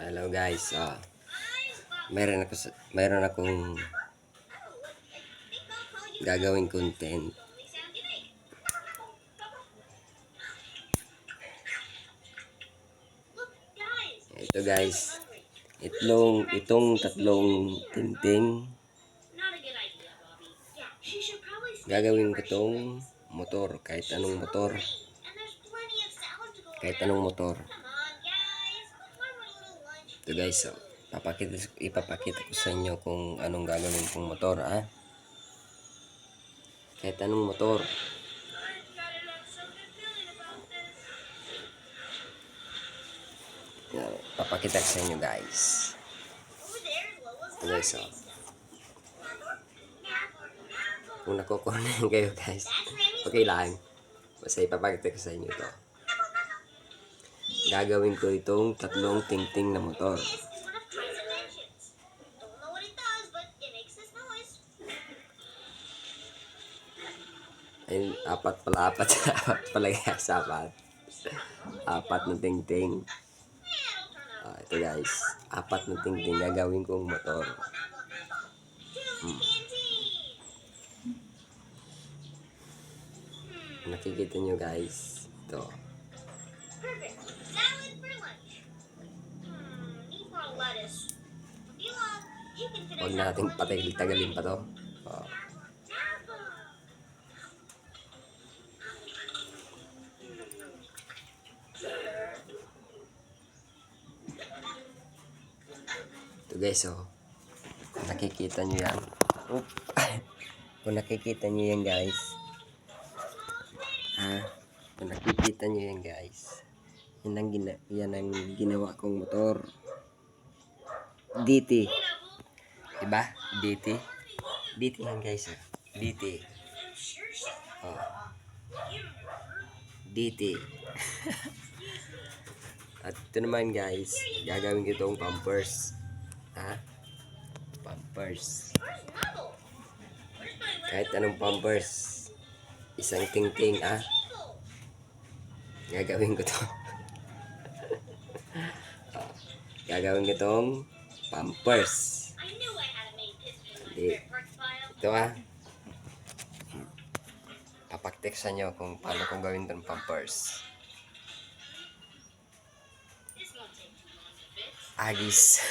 Hello guys, meron akong gagawing content. Ito guys, itong tatlong tinting, gagawin ko itong motor, kahit anong motor. Ito guys, ipapakita ko sa inyo kung anong gagawin kong motor, kahit anong motor. Papakita ko sa inyo guys. Ito guys, kung nakukunin kayo guys, okay lang, basta ipapakita ko sa inyo ito. Gagawin ko itong tatlong tingting na motor. Ay, apat pala guys, apat na tingting. Ito guys, apat na tingting gagawin kong motor. Nakikita nyo guys, ito. Huwag natin tagalin pa to. Ito guys, nakikita nyo yan. Kung nakikita nyo yan guys, kung nakikita nyo yan guys, yan ang ginawa kong motor. DT, diba? DT yan guys, DT. DT. At ito naman guys, gagawin ko itong pampers. Pampers. Kahit anong pampers. Isang tingting, gagawin ko to. Gagawin ko itong pampers. Ito papakteksan nyo kung paano kong gawin itong pampers. Agis.